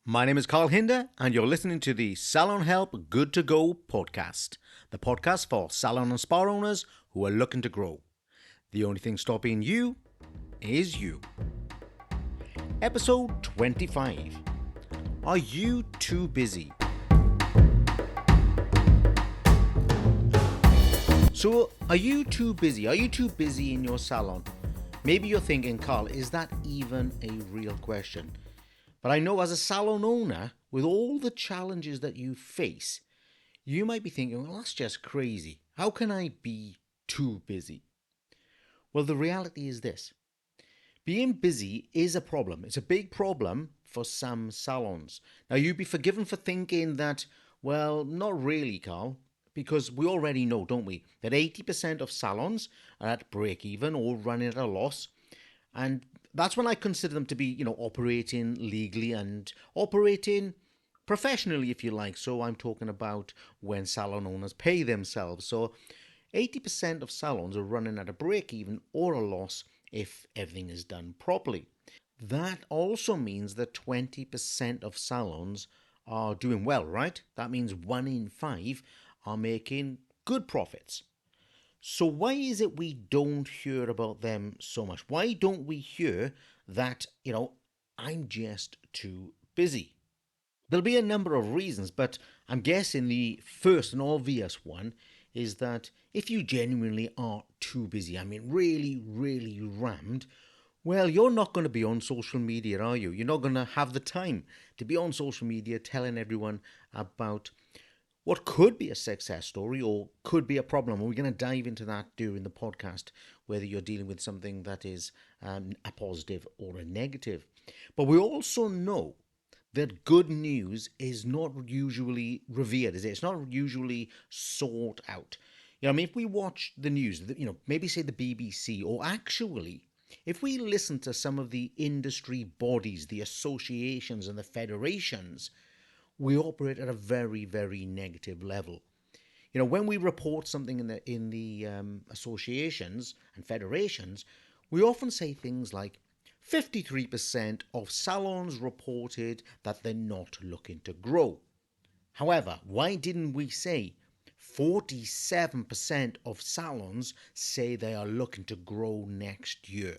My name is Carl Hinder, and you're listening to the Salon Help Good to Go podcast, the podcast for salon and spa owners who are looking to grow. The only thing stopping you is you. Episode 25. Are you too busy? So, are you too busy? Are you too busy in your salon? Maybe you're thinking, Carl, is that even a real question? But I know as a salon owner, with all the challenges that you face, you might be thinking, well, that's just crazy. How can I be too busy? Well, the reality is this. Being busy is a problem. It's a big problem for some salons. Now, you'd be forgiven for thinking that, well, not really, Carl, because we already know, don't we, that 80% of salons are at break even or running at a loss. And that's when I consider them to be, operating legally and operating professionally, if you like. So I'm talking about when salon owners pay themselves. So 80% of salons are running at a break even or a loss if everything is done properly. That also means that 20% of salons are doing well, right? That means 1 in 5 are making good profits. So why is it we don't hear about them so much? Why don't we hear that, I'm just too busy? There'll be a number of reasons, but I'm guessing the first and obvious one is that if you genuinely are too busy, I mean really, really rammed, well, you're not going to be on social media, are you? You're not going to have the time to be on social media telling everyone about what could be a success story or could be a problem. And we're going to dive into that during the podcast, whether you're dealing with something that is a positive or a negative. But we also know that good news is not usually revered, is it? It's not usually sought out. If we watch the news, maybe say the BBC, or actually, if we listen to some of the industry bodies, the associations and the federations, we operate at a very, very negative level. When we report something in the associations and federations, we often say things like 53% of salons reported that they're not looking to grow. However, why didn't we say 47% of salons say they are looking to grow next year?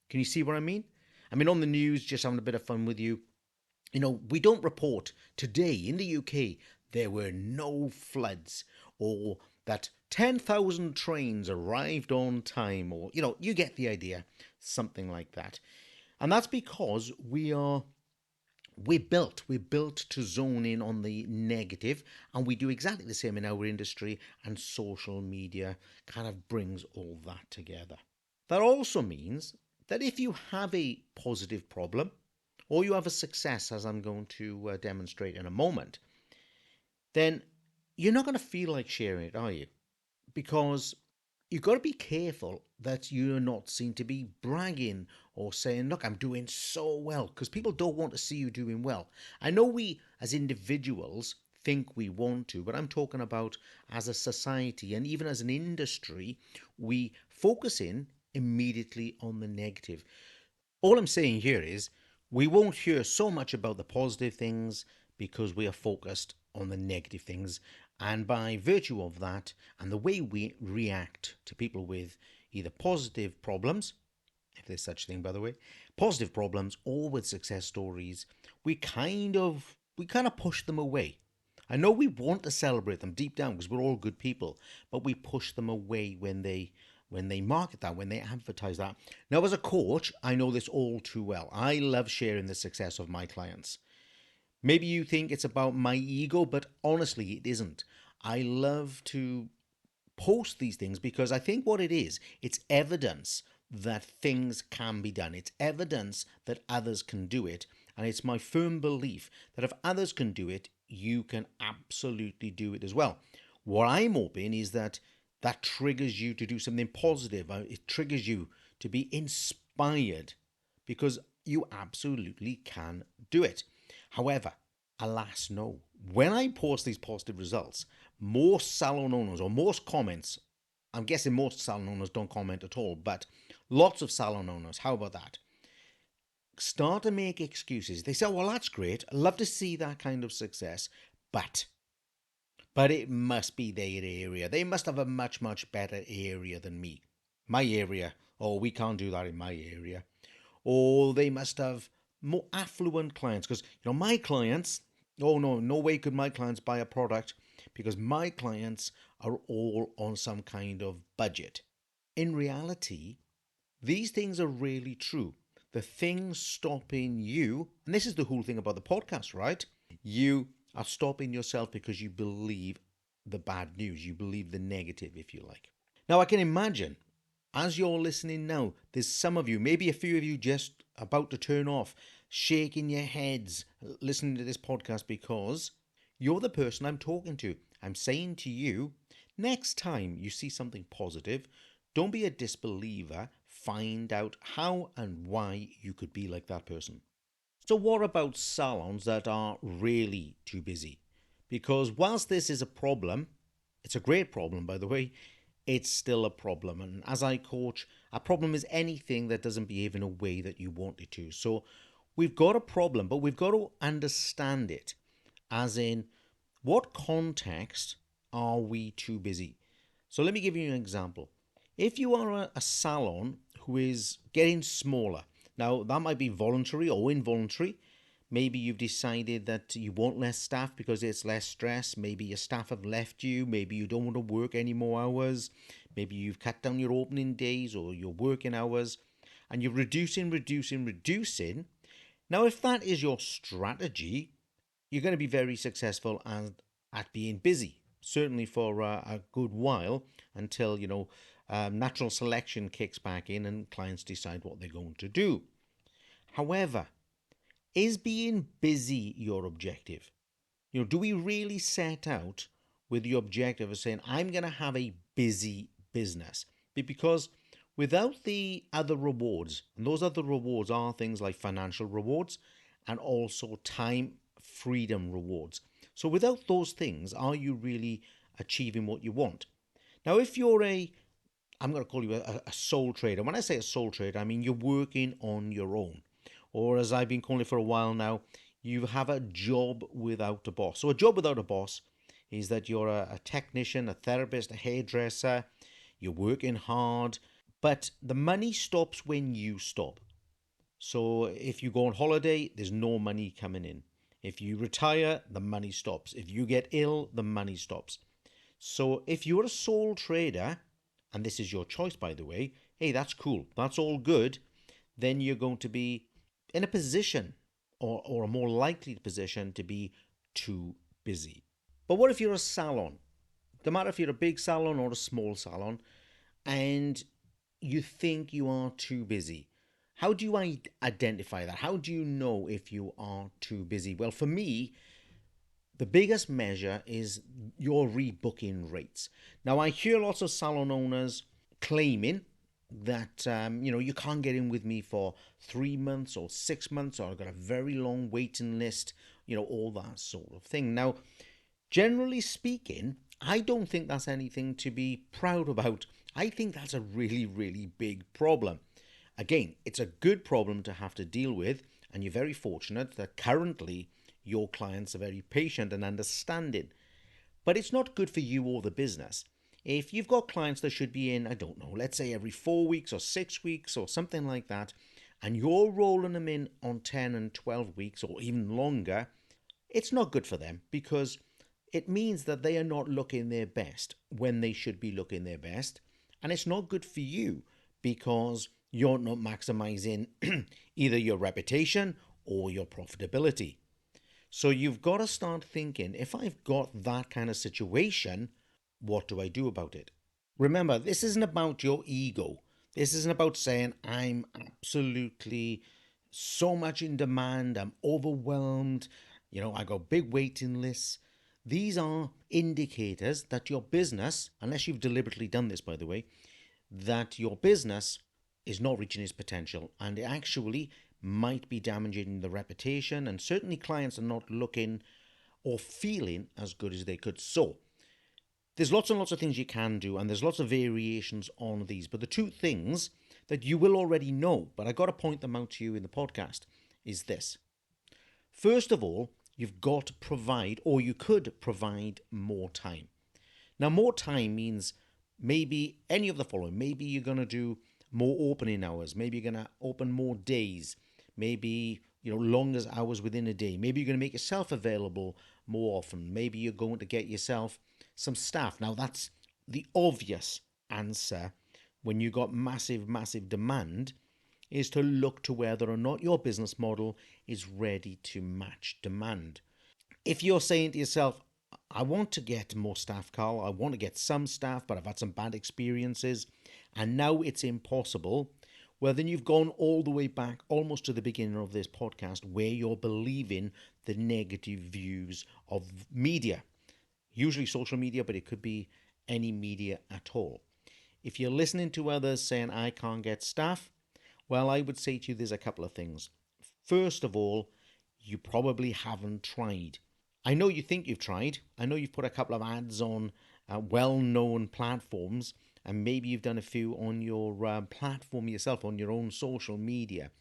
Can you see what I mean? On the news, just having a bit of fun with you, we don't report today in the UK there were no floods or that 10,000 trains arrived on time, or, you get the idea, something like that. And that's because we're built to zone in on the negative, and we do exactly the same in our industry, and social media kind of brings all that together. That also means that if you have a positive problem, or you have a success, as I'm going to demonstrate in a moment, then you're not going to feel like sharing it, are you? Because you've got to be careful that you're not seen to be bragging or saying, look, I'm doing so well, because people don't want to see you doing well. I know we as individuals think we want to, but I'm talking about as a society and even as an industry, we focus in immediately on the negative. All I'm saying here is we won't hear so much about the positive things because we are focused on the negative things. And by virtue of that and the way we react to people with either positive problems, if there's such a thing, by the way, positive problems, or with success stories, we kind of push them away. I know we want to celebrate them deep down because we're all good people, but we push them away when they market that, when they advertise that. Now, as a coach, I know this all too well. I love sharing the success of my clients. Maybe you think it's about my ego, but honestly, it isn't. I love to post these things because I think what it is, it's evidence that things can be done. It's evidence that others can do it. And it's my firm belief that if others can do it, you can absolutely do it as well. What I'm hoping is that triggers you to do something positive. It triggers you to be inspired because you absolutely can do it. However, alas, no. When I post these positive results, most salon owners or most comments, I'm guessing most salon owners don't comment at all, but lots of salon owners, how about that? start to make excuses. They say, "Oh, well, that's great. I'd love to see that kind of success, but it must be their area. They must have a much, much better area than me. My area, oh, we can't do that in my area. Or they must have more affluent clients because, my clients, oh, no, no way could my clients buy a product because my clients are all on some kind of budget." In reality, these things are really true. The things stopping you, and this is the whole thing about the podcast, right? You are stopping yourself because you believe the bad news. You believe the negative, if you like. Now, I can imagine as you're listening now, there's some of you, maybe a few of you just about to turn off, shaking your heads listening to this podcast because you're the person I'm talking to. I'm saying to you, next time you see something positive, don't be a disbeliever. Find out how and why you could be like that person. So, what about salons that are really too busy? Because whilst this is a problem, it's a great problem, by the way, it's still a problem. And as I coach, a problem is anything that doesn't behave in a way that you want it to. So, we've got a problem, but we've got to understand it. As in, what context are we too busy? So, let me give you an example. If you are a salon who is getting smaller, now that might be voluntary or involuntary. Maybe you've decided that you want less staff because it's less stress. Maybe your staff have left you. Maybe you don't want to work any more hours. Maybe you've cut down your opening days or your working hours and you're reducing. Now, if that is your strategy, you're going to be very successful at being busy, certainly for a good while until, natural selection kicks back in and clients decide what they're going to do. However, is being busy your objective? Do we really set out with the objective of saying, I'm going to have a busy business? Because without the other rewards, and those other rewards are things like financial rewards and also time freedom rewards. So without those things, are you really achieving what you want? Now, if you're I'm going to call you a sole trader. When I say a sole trader, I mean you're working on your own. Or as I've been calling it for a while now, you have a job without a boss. So a job without a boss is that you're a technician, a therapist, a hairdresser, you're working hard, but the money stops when you stop. So if you go on holiday, there's no money coming in. If you retire, the money stops. If you get ill, the money stops. So if you're a sole trader, and this is your choice, by the way, hey, that's cool. That's all good. Then you're going to be in a position or a more likely position to be too busy. But what if you're a salon? No matter if you're a big salon or a small salon, and you think you are too busy. How do you identify that? How do you know if you are too busy? Well, for me, the biggest measure is your rebooking rates. Now, I hear lots of salon owners claiming that you can't get in with me for 3 months or 6 months, or I've got a very long waiting list, all that sort of thing. Now, generally speaking, I don't think that's anything to be proud about. I think that's a really, really big problem. Again, it's a good problem to have to deal with, and you're very fortunate that currently your clients are very patient and understanding. But it's not good for you or the business. If you've got clients that should be in, I don't know, let's say every 4 weeks or 6 weeks or something like that, and you're rolling them in on 10 and 12 weeks or even longer, it's not good for them because it means that they are not looking their best when they should be looking their best. And it's not good for you because you're not maximizing either your reputation or your profitability. So you've got to start thinking, if I've got that kind of situation, what do I do about it? Remember, this isn't about your ego. This isn't about saying, I'm absolutely so much in demand, I'm overwhelmed, I got big waiting lists. These are indicators that your business, unless you've deliberately done this, by the way, that your business is not reaching its potential and it actually might be damaging the reputation, and certainly clients are not looking or feeling as good as they could. So there's lots and lots of things you can do, and there's lots of variations on these. But the two things that you will already know, but I got to point them out to you in the podcast, is this. First of all, you've got to provide, or you could provide, more time. Now, more time means maybe any of the following. Maybe you're going to do more opening hours. Maybe you're going to open more days. Maybe, longer hours within a day. Maybe you're going to make yourself available more often. Maybe you're going to get yourself some staff. Now, that's the obvious answer when you got massive, massive demand, is to look to whether or not your business model is ready to match demand. If you're saying to yourself, I want to get more staff, Carl, I want to get some staff, but I've had some bad experiences and now it's impossible, well, then you've gone all the way back almost to the beginning of this podcast where you're believing the negative views of media, usually social media, but it could be any media at all. If you're listening to others saying, I can't get staff, well, I would say to you there's a couple of things. First of all, you probably haven't tried. I know you think you've tried. I know you've put a couple of ads on well-known platforms, and maybe you've done a few on your platform yourself, on your own social media,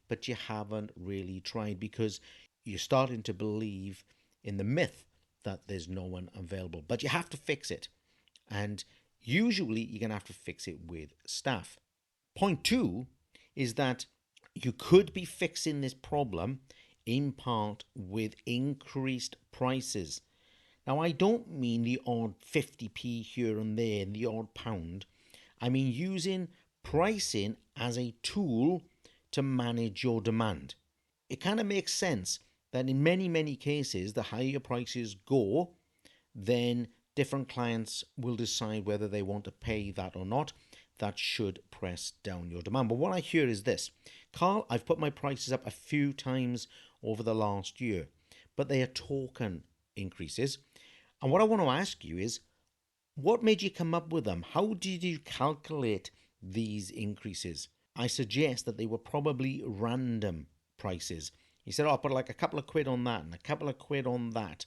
but you haven't really tried because you're starting to believe in the myth that there's no one available. But you have to fix it, and usually you're going to have to fix it with staff. Point two is that you could be fixing this problem in part with increased prices. Now, I don't mean the odd 50p here and there and the odd pound. I mean using pricing as a tool to manage your demand. It kind of makes sense that in many, many cases, the higher your prices go, then different clients will decide whether they want to pay that or not. That should press down your demand. But what I hear is this: Carl, I've put my prices up a few times over the last year, but they are token increases. And what I want to ask you is, what made you come up with them? How did you calculate these increases? I suggest that they were probably random prices. You said, I'll put like a couple of quid on that and a couple of quid on that.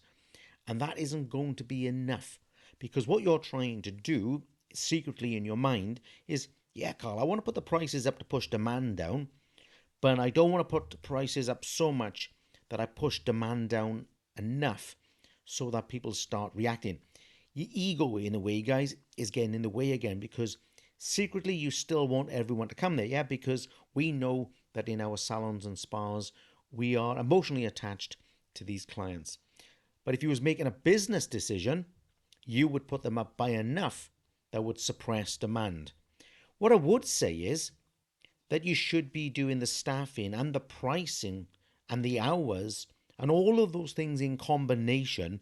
And that isn't going to be enough, because what you're trying to do secretly in your mind is, yeah, Carl, I want to put the prices up to push demand down, but I don't want to put the prices up so much that I push demand down enough so that people start reacting. Your ego, in a way, guys, is getting in the way again, because secretly you still want everyone to come there, yeah, because we know that in our salons and spas, we are emotionally attached to these clients. But if you was making a business decision, you would put them up by enough that would suppress demand. What I would say is that you should be doing the staffing and the pricing and the hours and all of those things in combination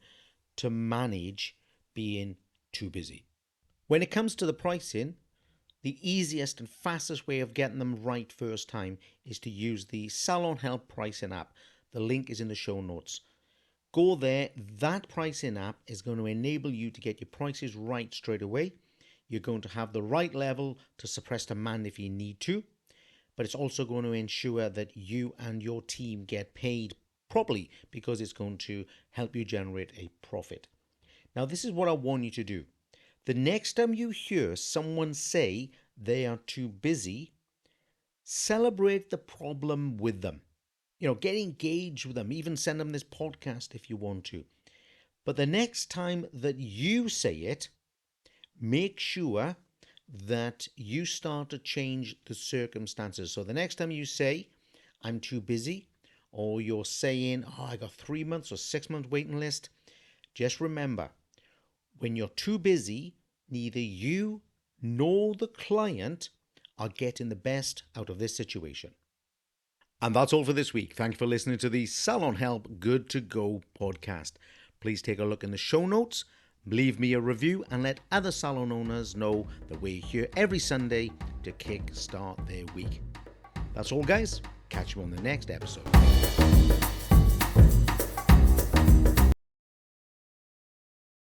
to manage being too busy. When it comes to the pricing, the easiest and fastest way of getting them right first time is to use the Salon Help pricing app. The link is in the show notes. Go there. That pricing app is going to enable you to get your prices right straight away. You're going to have the right level to suppress demand if you need to, but it's also going to ensure that you and your team get paid properly, because it's going to help you generate a profit. Now, this is what I want you to do. The next time you hear someone say they are too busy, celebrate the problem with them. Get engaged with them. Even send them this podcast if you want to. But the next time that you say it, make sure that you start to change the circumstances. So the next time you say, I'm too busy, or you're saying, I got 3 months or 6 months waiting list, just remember, when you're too busy, neither you nor the client are getting the best out of this situation. And that's all for this week. Thank you for listening to the Salon Help Good to Go podcast. Please take a look in the show notes, leave me a review, and let other salon owners know that we're here every Sunday to kick start their week. That's all, guys. Catch you on the next episode.